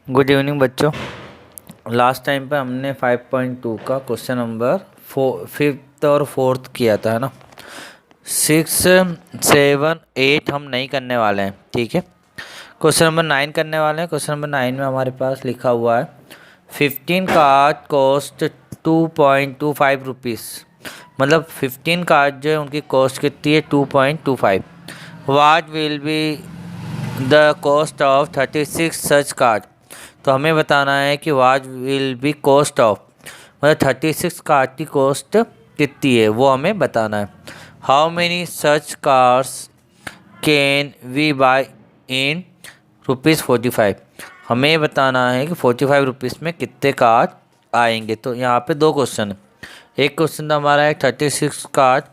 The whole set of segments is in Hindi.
गुड इवनिंग बच्चों। लास्ट टाइम पे हमने 5.2 का क्वेश्चन नंबर 5th और 4th किया था, है ना। 6, 7, 8 हम नहीं करने वाले हैं, ठीक है। क्वेश्चन नंबर 9 करने वाले हैं। क्वेश्चन नंबर 9 में हमारे पास लिखा हुआ है 15 कार्ड कॉस्ट 2.25 रुपीज़। मतलब 15 कार्ड जो है उनकी कॉस्ट कितनी है, 2.25। What will be the cost of 36 such card. तो हमें बताना है कि what will be cost of, मतलब 36 कार्ड की कॉस्ट कितनी है वो हमें बताना है। How many such cars can we buy in ₹45। हमें बताना है कि 45 रुपीज़ में कितने कार्ड आएंगे। तो यहाँ पे दो क्वेश्चन है। एक क्वेश्चन तो हमारा है 36 कार्ड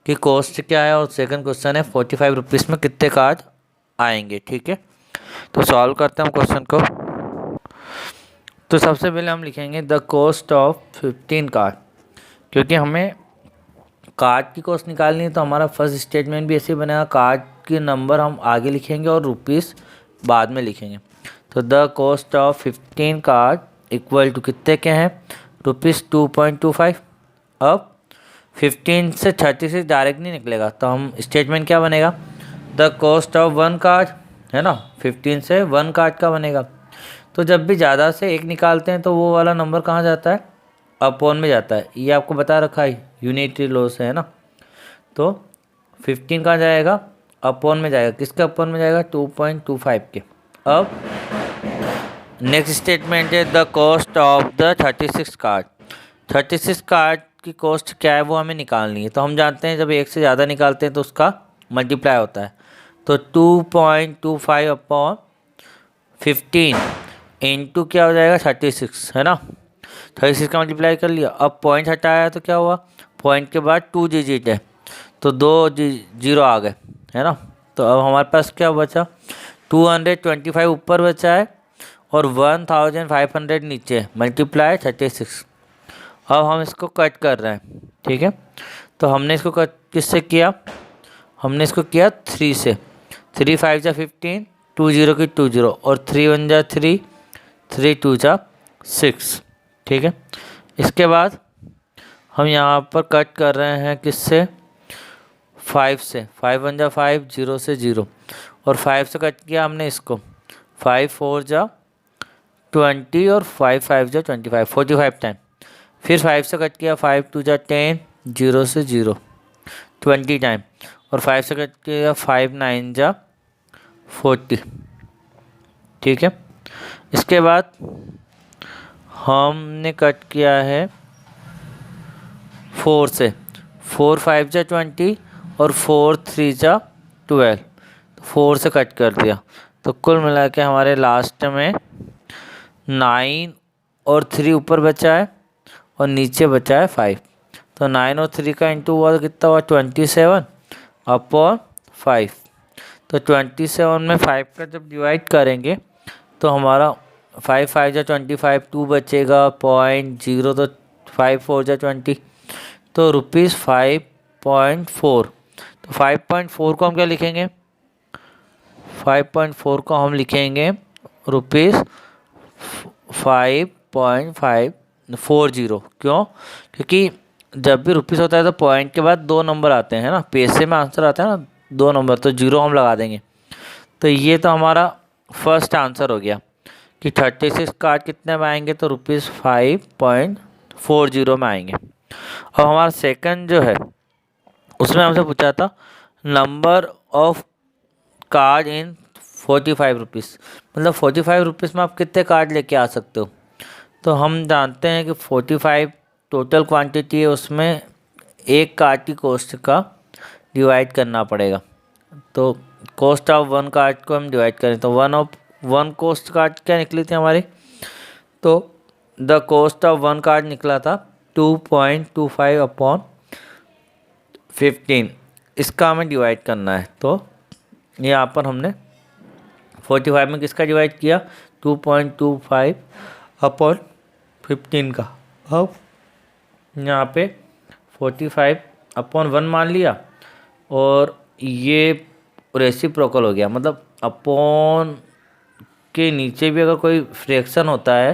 की कॉस्ट क्या है, और सेकंड क्वेश्चन है 45 रुपीज़ में कितने कार्ड आएंगे, ठीक है। तो सॉल्व करते हैं हम क्वेश्चन को। तो सबसे पहले हम लिखेंगे द कॉस्ट ऑफ 15 कार्ड, क्योंकि हमें कार्ड की कॉस्ट निकालनी है। तो हमारा फर्स्ट स्टेटमेंट भी ऐसे ही बनेगा, कार्ड के नंबर हम आगे लिखेंगे और रुपीस बाद में लिखेंगे। तो the cost of 15 card equal to कितने के हैं, ₹2.25। अब 15 से 36 डायरेक्ट नहीं निकलेगा, तो हम स्टेटमेंट क्या बनेगा, द कॉस्ट ऑफ 1 कार्ड, है ना। 15 से 1 कार्ड का बनेगा। तो जब भी ज़्यादा से एक निकालते हैं तो वो वाला नंबर कहाँ जाता है, अपॉन में जाता है। ये आपको बता रखा है यूनिटरी लॉ से, है ना। तो 15 कहाँ जाएगा, अपॉन में जाएगा। किसके अपॉन में जाएगा, 2.25 के। अब नेक्स्ट स्टेटमेंट है the cost of the 36 card. 36 card की कॉस्ट क्या है वो हमें निकालनी है। तो हम जानते हैं जब एक से ज़्यादा निकालते हैं तो उसका मल्टीप्लाई होता है। तो 2.25 अपॉन 15 इंटू क्या हो जाएगा, 36, है ना। 36 का मल्टीप्लाई कर लिया। अब पॉइंट हटाया तो क्या हुआ, पॉइंट के बाद 2 डिजिट है तो 2 जीरो आ गए, है ना। तो अब हमारे पास क्या बचा, 225 ऊपर बचा है और 1500 नीचे, मल्टीप्लाई 36। अब हम इसको कट कर रहे हैं, ठीक है। तो हमने इसको कट किससे किया, हमने इसको किया 3 से। 3 5 जा 15, 2 0 की 2 0 और 3 1 जा 3, 3 2 जा 6, ठीक है। इसके बाद हम यहाँ पर कट कर रहे हैं किससे, 5 से। 5 1 जा 5, 0 से 0 और 5 से कट किया हमने इसको। 5 4 जा 20 और 5 5 जा 25, 45 टाइम। फिर 5 से कट किया, 5 2 जा 10, 0 से 0, 20 टाइम। और 5 से कट किया, 5 9 जा 40, ठीक है। इसके बाद हमने कट किया है 4 से। 4 5 जा 20 और 4 3 जा 12, तो 4 से कट कर दिया। तो कुल मिला के हमारे लास्ट में 9 और 3 ऊपर बचा है और नीचे बचा है 5। तो 9 और 3 का इंटू हुआ तो कितना हुआ, 27 अपॉन 5। तो 27 में 5 का जब डिवाइड करेंगे तो हमारा 5 5 जा 25, 2 बचेगा, 0.0 तो 5 4 जा 20, तो ₹5.4। तो 5.4 को हम क्या लिखेंगे, 5.4 को हम लिखेंगे ₹5.540। क्यों, क्योंकि जब भी रुपीस होता है तो पॉइंट के बाद 2 नंबर आते हैं, है ना। पैसे में आंसर आता है ना 2 नंबर, तो 0 हम लगा देंगे। तो ये तो हमारा फर्स्ट आंसर हो गया कि 36 कार्ड कितने में आएंगे, तो ₹5.40 में आएंगे। और हमारा सेकंड जो है उसमें हमसे पूछा था number of card in 45 rupees, मतलब 45 रुपीज़ में आप कितने कार्ड लेके आ सकते हो। तो हम जानते हैं कि 45 टोटल क्वांटिटी है, उसमें एक कार्ड की कॉस्ट का डिवाइड करना पड़ेगा। तो कॉस्ट ऑफ 1 कार्ड को हम डिवाइड करें तो 1 कॉस्ट कार्ड क्या निकली थी हमारी, तो द कॉस्ट ऑफ 1 कार्ड निकला था 2.25 अपॉन 15। इसका हमें डिवाइड करना है। तो यहाँ पर हमने 45 में किसका डिवाइड किया, 2.25 अपॉन 15 का। अब यहाँ पे 45 अपॉन 1 मान लिया और ये रेसिप्रोकल हो गया, मतलब अपॉन इसके नीचे भी अगर कोई फ्रैक्शन होता है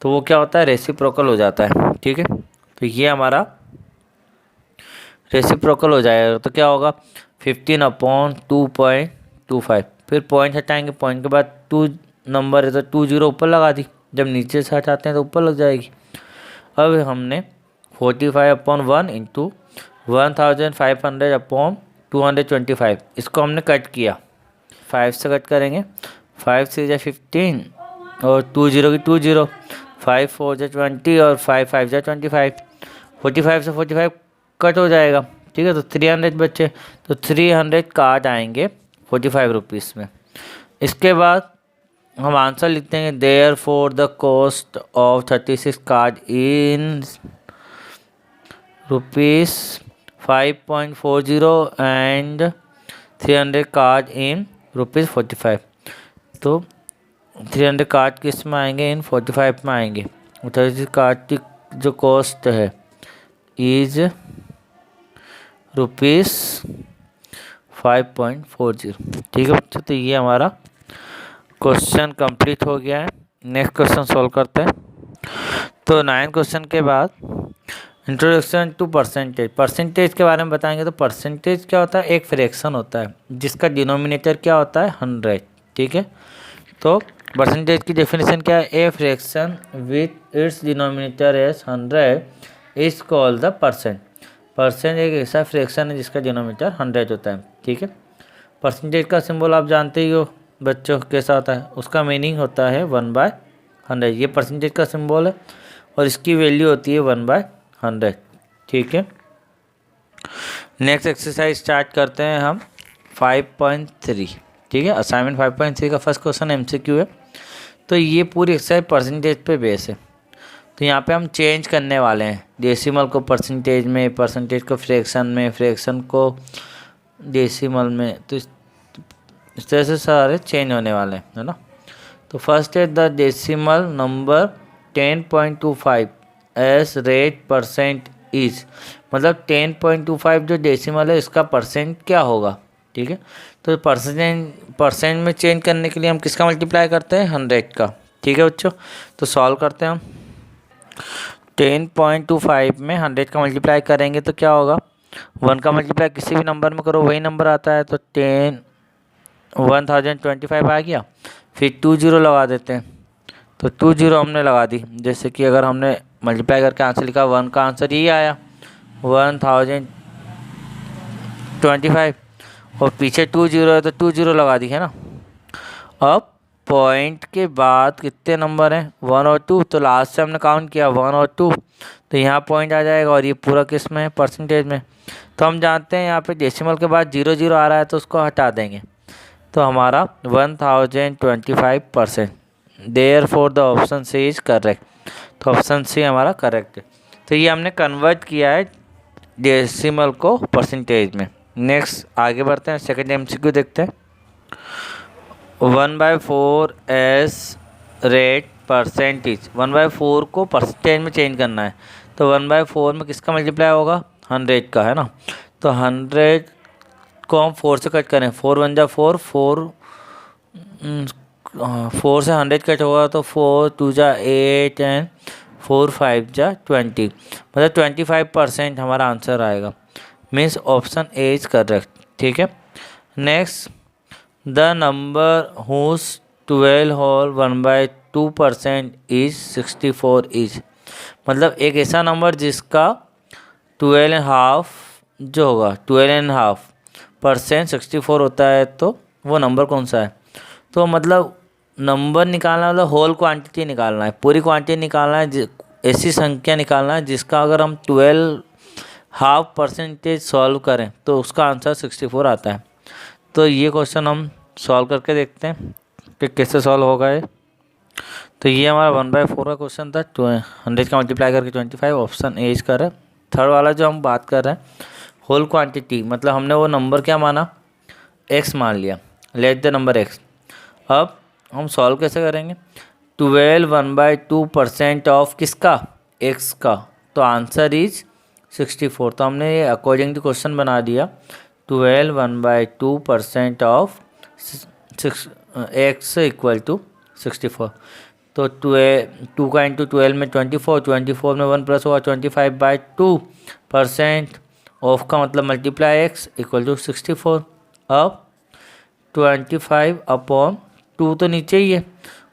तो वो क्या होता है, रेसिप्रोकल हो जाता है। ठीक है, तो ये हमारा रेसिप्रोकल हो जाएगा। तो क्या होगा, 15/2.25। फिर पॉइंट हटाएंगे, पॉइंट के बाद 2 नंबर है तो 2 जीरो ऊपर लगा दी, जब नीचे से हटाते हैं तो ऊपर लग जाएगी। अब हमने 45/1 इंटू 1500/225 इसको हमने कट किया, 5 से कट करेंगे, 5 से 15 और 2 जीरो की 2 जीरो, 5 4 20 और 5 5 25, 45 से 45 कट हो जाएगा। ठीक है, तो 300 बचे, तो 300 काट आएंगे 45 रुपीज़ में। इसके बाद हम आंसर लिखते हैं, therefore the cost of 36 card in ₹5.40 and 300 card in ₹45। तो 300 कार्ड किस में आएंगे, इन 45 में आएंगे। 36 कार्ड की जो कॉस्ट है इज ₹5.40। ठीक है बच्चों, तो ये हमारा क्वेश्चन कंप्लीट हो गया है। नेक्स्ट क्वेश्चन सॉल्व करते हैं। तो 9 क्वेश्चन के बाद इंट्रोडक्शन टू परसेंटेज। परसेंटेज के बारे में बताएंगे। तो परसेंटेज क्या होता है, एक फ्रैक्शन होता है जिसका डिनोमिनेटर क्या होता है, 100। ठीक है, तो परसेंटेज की डेफिनेशन क्या है, a fraction with its denominator as 100 is called the percent. Percent एक ऐसा फ्रैक्शन है जिसका डिनोमिनेटर 100 होता है। ठीक है, परसेंटेज का सिंबल आप जानते ही हो बच्चों, कैसा होता है, उसका मीनिंग होता है 1/100। ये परसेंटेज का सिंबल है और इसकी वैल्यू होती है 1/100। ठीक है, नेक्स्ट एक्सरसाइज स्टार्ट करते हैं हम 5.3। ठीक है, असाइनमेंट 5.3 का फर्स्ट क्वेश्चन MCQ है। तो ये पूरी एक्सरसाइज परसेंटेज पे बेस है। तो यहाँ पे हम चेंज करने वाले हैं, डेसिमल को परसेंटेज में, परसेंटेज को फ्रैक्शन में, फ्रैक्शन को डेसिमल में। तो इस तरह से सारे चेंज होने वाले हैं, है ना। तो फर्स्ट है the decimal number 10.25 S rate percent is, मतलब 10.25 जो डेसिमल है इसका परसेंट क्या होगा। ठीक है, तो परसेंट में चेंज करने के लिए हम किसका मल्टीप्लाई करते हैं, 100 का। ठीक है बच्चों, तो सॉल्व करते हैं हम। 10.25 में 100 का मल्टीप्लाई करेंगे तो क्या होगा, 1 का मल्टीप्लाई किसी भी नंबर में करो वही नंबर आता है। तो 1025 आ गया। फिर 2 जीरो लगा देते हैं, तो 2 जीरो हमने लगा दी। जैसे कि अगर हमने मल्टीप्लाई करके आंसर लिखा, 1 का आंसर यही आया 1025, और पीछे 2 जीरो है तो 2 जीरो लगा दी, है ना। अब पॉइंट के बाद कितने नंबर हैं, 1 और 2, तो लास्ट से हमने काउंट किया 1 और 2, तो यहाँ पॉइंट आ जाएगा। और ये पूरा किस में है, परसेंटेज में। तो हम जानते हैं यहाँ पे डेसिमल के बाद 0 0 आ रहा है तो उसको हटा देंगे। तो हमारा 1025%। Therefore the option C is correct. तो ऑप्शन सी हमारा करेक्ट है। तो ये हमने कन्वर्ट किया है डेसिमल को परसेंटेज में। नेक्स्ट आगे बढ़ते हैं, सेकंड MCQ देखते हैं। 1/4 एस रेट परसेंटेज, 1/4 को परसेंटेज में चेंज करना है। तो 1/4 में किसका मल्टीप्लाई होगा, 100 का, है ना। तो 100 को हम 4 से कट करें, 4 1 जा 4, 4 से 100 कट होगा तो 4 2 जा 8 एंड 4 5 जा 20, मतलब 25% हमारा आंसर आएगा। Means option A is correct. ठीक है, next the number whose 12 whole 1/2% is 64 is, मतलब एक ऐसा नंबर जिसका 12.5 जो होगा 12.5% 64 होता है, तो वो नंबर कौन सा है। तो मतलब नंबर निकालना मतलब होल क्वांटिटी निकालना है, पूरी क्वांटिटी निकालना है, ऐसी संख्या निकालना है जिसका अगर हम 12.5% सॉल्व करें तो उसका आंसर 64 आता है। तो ये क्वेश्चन हम सॉल्व करके देखते हैं कि कैसे सॉल्व होगा ये। तो ये हमारा 1/4 का क्वेश्चन था, 100 का मल्टीप्लाई करके 25, option A is correct. Third वाला जो हम बात कर रहे हैं होल क्वांटिटी, मतलब हमने वो नंबर क्या माना, x मान लिया, लेट द नंबर x। अब हम सॉल्व कैसे करेंगे, 12 1/2% ऑफ किसका, x का, तो आंसर इज 64। तो हमने ये अकॉर्डिंग टू क्वेश्चन बना दिया, 12 1/2% ऑफ x इक्वल टू 64। तो 2 का इंटू 12 में 24, 24 में 1 प्लस हुआ 25/2%। ऑफ का मतलब मल्टीप्लाई x इक्वल टू 64। अब 25/2 तो नीचे ही है,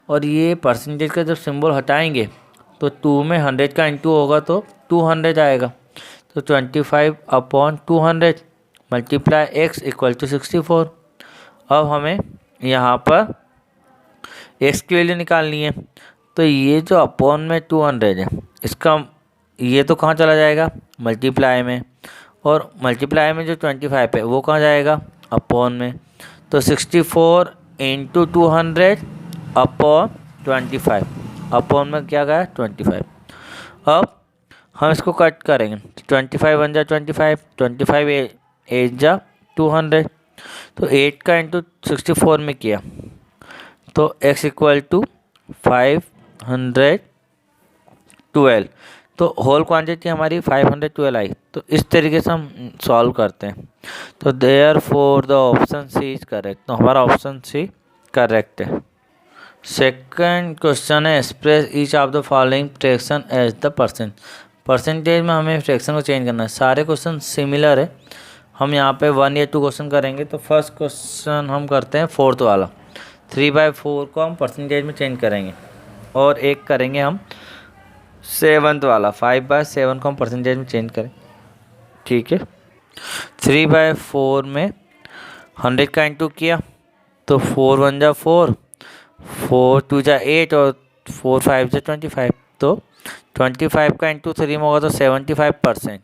और ये परसेंटेज का जब सिंबल हटाएंगे तो 2 में 100 का इंटू होगा तो 200 आएगा। तो 25/200 मल्टीप्लाई x इक्वल टू 64। अब हमें यहाँ पर x की वैल्यू निकालनी है। तो ये जो अपॉन में 200 है, इसका ये तो कहाँ चला जाएगा, मल्टीप्लाई में, और मल्टीप्लाई में जो 25 है वो कहाँ जाएगा, अपॉन में। तो 64 इंटू 200 अपॉन 25, अपॉन में क्या गया 25। अब हम इसको कट करेंगे, 25 1 जा 25, 25 8 जा 200। तो 8 का इंटू 64 में किया तो x इक्वल टू 512। तो होल क्वांटिटी हमारी 512 आई। तो इस तरीके से हम सॉल्व करते हैं। तो therefore the option C is correct. तो हमारा ऑप्शन सी करेक्ट है। सेकंड क्वेश्चन है express each of the following fraction as the percentage में हमें फ्रैक्शन को चेंज करना है। सारे क्वेश्चन सिमिलर है, हम यहाँ पे 1 या 2 क्वेश्चन करेंगे। तो फर्स्ट क्वेश्चन हम करते हैं फोर्थ वाला। 3/4 को हम परसेंटेज में चेंज करेंगे, और एक करेंगे हम 7th वाला 5/7 को हम परसेंटेज में चेंज करें। ठीक है, 3/4 में 100 का इंटू किया तो 4 1 जा 4, 4 2 जा 8 और 4 5 जा 25। तो 25 का इंटू 3 में होगा तो 75%।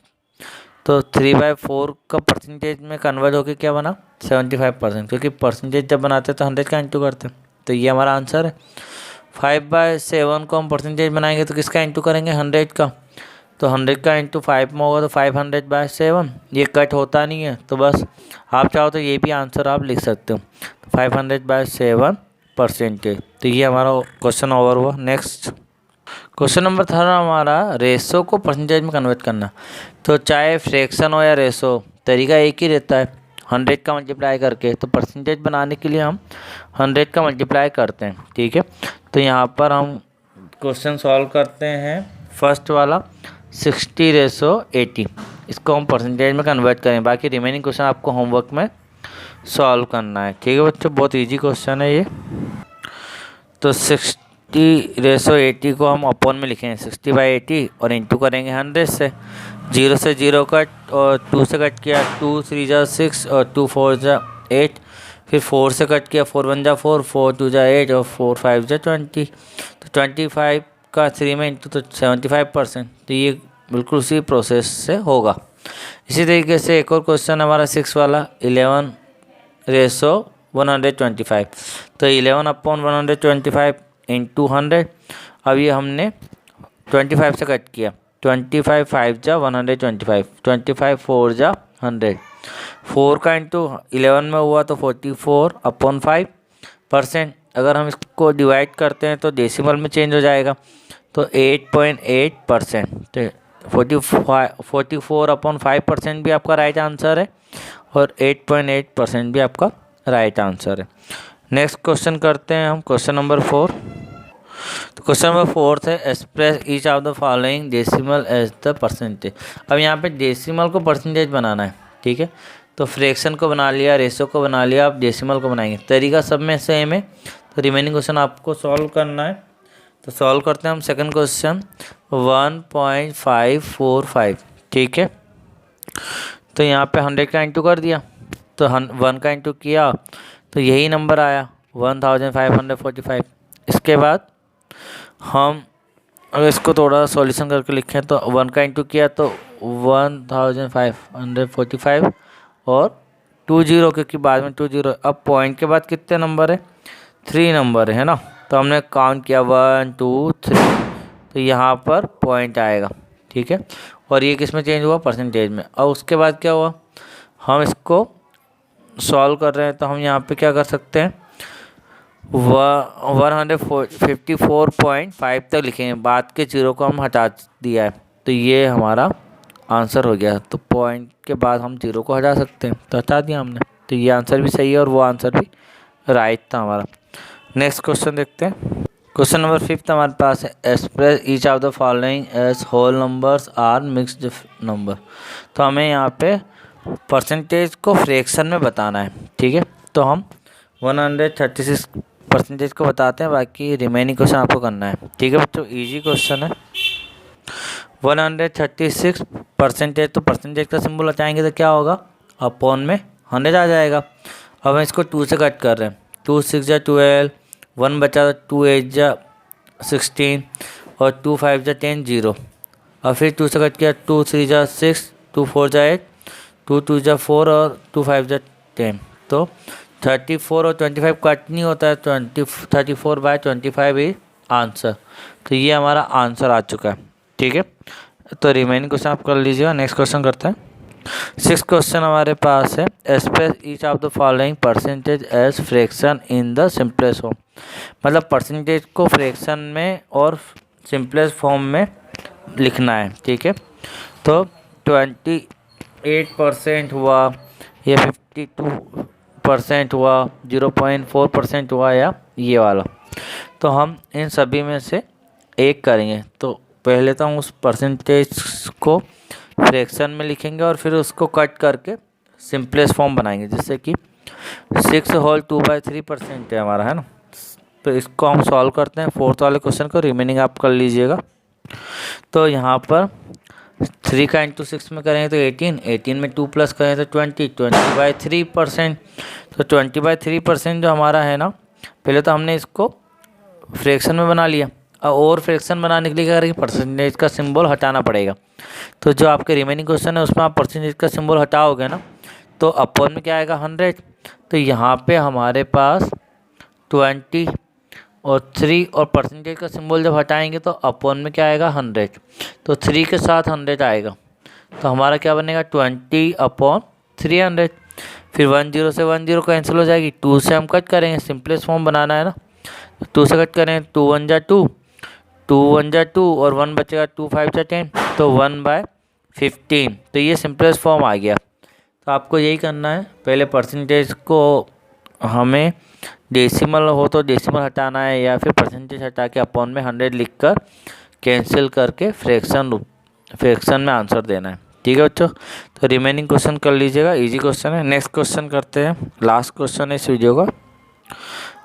तो 3/4 का परसेंटेज में कन्वर्ट होकर क्या बना 75%, क्योंकि परसेंटेज जब बनाते तो 100 का इंटू करते। तो ये हमारा आंसर है। 5/7 को हम परसेंटेज बनाएंगे तो किसका इंटू करेंगे 100 का। तो 100 का इंटू 5 में होगा तो 500/7। ये कट होता नहीं है, तो बस आप चाहो तो ये भी आंसर आप लिख सकते हो। तो 500/7 परसेंटेज। तो ये हमारा क्वेश्चन ओवर हुआ। नेक्स्ट क्वेश्चन नंबर 3 हमारा रेशो को परसेंटेज में कन्वर्ट करना। तो चाहे फ्रैक्शन हो या रेशो, तरीका एक ही रहता है, 100 का मल्टीप्लाई करके। तो परसेंटेज बनाने के लिए हम 100 का मल्टीप्लाई करते हैं। ठीक है, तो यहाँ पर हम क्वेश्चन सॉल्व करते हैं। फर्स्ट वाला 60/80, इसको हम परसेंटेज में कन्वर्ट करें। बाकी रिमेनिंग क्वेश्चन आपको होमवर्क में सॉल्व करना है। ठीक है बच्चों, बहुत ईजी क्वेश्चन है ये। तो 60/80 को हम अपॉन में लिखेंगे 60/80 और इंटू करेंगे 100 से। 0 से 0 कट और 2 से कट किया, 2 3 जा 6 और 2 4 जा 8। फिर 4 से कट किया, 4 1 जा 4, 4 2 जा 8 और 4 5 जा 20। तो 25 का 3 में इंटू तो 75%। तो ये बिल्कुल उसी प्रोसेस से होगा। इसी तरीके से एक और क्वेश्चन हमारा 6 वाला 11/125। तो 11/125 इंटू 100। अब ये हमने 25 से कट किया, 25 5 जा 125, 25 4 जा 100। 4 का इंटू 11 में हुआ तो 44/5%। अगर हम इसको डिवाइड करते हैं तो डेसिमल में चेंज हो जाएगा, तो 8.8%। तो 44/5% भी आपका राइट आंसर है, और 8.8% भी आपका राइट आंसर है। नेक्स्ट क्वेश्चन करते हैं हम, क्वेश्चन नंबर 4। तो क्वेश्चन नंबर 4 है express each of the following decimal as the percentage. अब यहाँ पे डेसिमल को परसेंटेज बनाना है। ठीक है, तो फ्रैक्शन को बना लिया, रेशो को बना लिया, आप डेसिमल को बनाएंगे। तरीका सब में सेम है। तो रिमेनिंग क्वेश्चन आपको सॉल्व करना है। तो सॉल्व करते हैं हम सेकंड क्वेश्चन 1.545। ठीक है, तो यहाँ पे 100 का इंटू कर दिया, तो 1 का इंटू किया तो यही नंबर आया 1545। इसके बाद हम अगर इसको थोड़ा सॉल्यूशन करके लिखें तो 1 का इंटू किया तो 1545 और 20, क्योंकि बाद में 20। अब पॉइंट के बाद कितने नंबर है 3 नंबर है ना। तो हमने काउंट किया 1 2 3, तो यहाँ पर पॉइंट आएगा। ठीक है, और ये किस में चेंज हुआ परसेंटेज में। और उसके बाद क्या हुआ, हम इसको सॉल्व कर रहे हैं तो हम यहाँ पे क्या कर सकते हैं 154.5 तक लिखेंगे, बाद के 0 को हम हटा दिया है। तो ये हमारा आंसर हो गया। तो पॉइंट के बाद हम 0 को हटा सकते हैं, तो हटा दिया हमने। तो ये आंसर भी सही है और वो आंसर भी राइट था हमारा। नेक्स्ट क्वेश्चन देखते हैं। क्वेश्चन नंबर 5 हमारे पास है express each of the following as whole numbers are mixed number. तो हमें यहाँ पे परसेंटेज को फ्रैक्शन में बताना है, ठीक है। तो हम 136 परसेंटेज को बताते हैं, बाकी रिमेनिंग क्वेश्चन आपको करना है, ठीक है बच्चों। इजी क्वेश्चन है। 136 परसेंटेज, तो परसेंटेज का सिंबल हटाएंगे तो क्या होगा, अपॉन में 100 आ जाएगा। अब हम इसको 2 से कट कर रहे हैं, 2 6 जा 12, 1 बचा, 2 8 जा 16 और 2 5 जा 10 0। और फिर 2 से कट किया, 2 3 जा 6, 2 4 जा 8, 2 2 जा 4 और 2 5 जा 10। तो 34 और 25 कट नहीं होता है, 34/25 ही आंसर। तो ये हमारा आंसर आ चुका है, ठीक है। तो रिमेनिंग क्वेश्चन आप कर लीजिएगा। नेक्स्ट क्वेश्चन करते हैं। 6 क्वेश्चन हमारे पास है express each of the following percentage as fraction in the simplest form. मतलब परसेंटेज को फ्रैक्शन में और सिंपलेस्ट फॉर्म में लिखना है, ठीक है। तो 28% हुआ या 52% हुआ, 0.4% हुआ या ये वाला। तो हम इन सभी में से एक करेंगे। तो पहले तो हम उस परसेंटेज को फ्रैक्शन में लिखेंगे और फिर उसको कट करके सिंपलेस्ट फॉर्म बनाएंगे, जैसे कि 6 होल 2/3% है हमारा, है ना। तो इसको हम सॉल्व करते हैं। 4th वाले क्वेश्चन को रिमेनिंग आप कर लीजिएगा। तो यहाँ पर 3 का इंटू 6 में करेंगे तो 18, 18 में 2 प्लस करें तो 20, 20/3%। तो 20/3% जो हमारा है ना, पहले तो हमने इसको फ्रैक्शन में बना लिया। और फ्रैक्शन बनाने के लिए क्या करेंगे, परसेंटेज का सिंबल हटाना पड़ेगा। तो जो आपके रिमेनिंग क्वेश्चन है उसमें आप परसेंटेज का सिंबल हटाओगे ना, तो अपॉन में क्या आएगा 100। तो यहाँ पे हमारे पास 20 और 3 और परसेंटेज का सिंबल जब हटाएंगे तो अपॉन में क्या आएगा 100। तो 3 के साथ 100 आएगा, तो हमारा क्या बनेगा 20/300। फिर 10 से 10 कैंसिल हो जाएगी, 2 से हम कट करेंगे, सिंपलेस्ट फॉर्म बनाना है ना। 2 से कट करें, 2 1 जा 2, 2 1 जा 2 और 1 बचेगा, 2 5 जा 10, तो 1/15। तो ये सिंपलेस्ट फॉर्म आ गया। तो आपको यही करना है, पहले परसेंटेज को हमें डेसिमल हो तो डेसिमल हटाना है, या फिर परसेंटेज हटा के अपॉन में 100 लिखकर कैंसिल करके फ्रैक्शन में आंसर देना है, ठीक है बच्चों। तो रिमेनिंग क्वेश्चन कर लीजिएगा, इजी क्वेश्चन है। नेक्स्ट क्वेश्चन करते हैं, लास्ट क्वेश्चन है इस वीडियो का।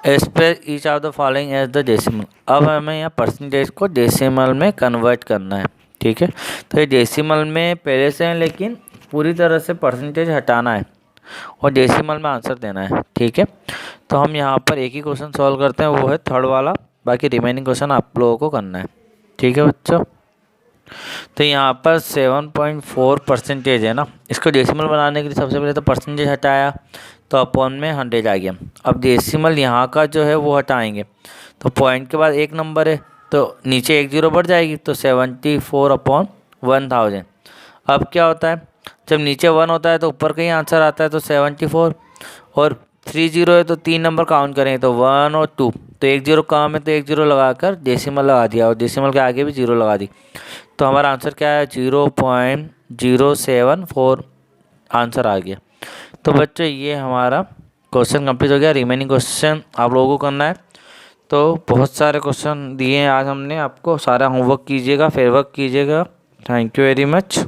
Express each of the following as the decimal. अब हमें यहाँ परसेंटेज को डेसिमल में कन्वर्ट करना है, ठीक है। तो ये डेसिमल में पहले से है, लेकिन पूरी तरह से परसेंटेज हटाना है और डेसिमल में आंसर देना है, ठीक है। तो हम यहाँ पर एक ही क्वेश्चन सॉल्व करते हैं, वो है 3rd वाला। बाकी रिमेनिंग क्वेश्चन आप लोगों को करना है, ठीक है बच्चों। तो यहाँ पर 7.4% है ना, इसको डेसिमल बनाने के लिए सबसे पहले तो परसेंटेज हटाया, तो अपॉन में 100 आ गया। अब डेसिमल यहाँ का जो है वो हटाएंगे, तो पॉइंट के बाद एक नंबर है तो नीचे 1 0 बढ़ जाएगी, तो 74/1000। अब क्या होता है, जब नीचे 1 होता है तो ऊपर का ही आंसर आता है, तो 74 और 3 0 है तो 3 नंबर काउंट करेंगे, तो 1 और 2, तो 1 0 कम है तो 1 0 लगाकर डेसिमल लगा दिया और डेसिमल के आगे भी 0 लगा दी। तो हमारा आंसर क्या है, 0.074 आंसर आ गया। तो बच्चों ये हमारा क्वेश्चन कंप्लीट हो गया। रिमेनिंग क्वेश्चन आप लोगों को करना है। तो बहुत सारे क्वेश्चन दिए हैं आज हमने आपको, सारा होमवर्क कीजिएगा, फेयर वर्क कीजिएगा। Thank you very much.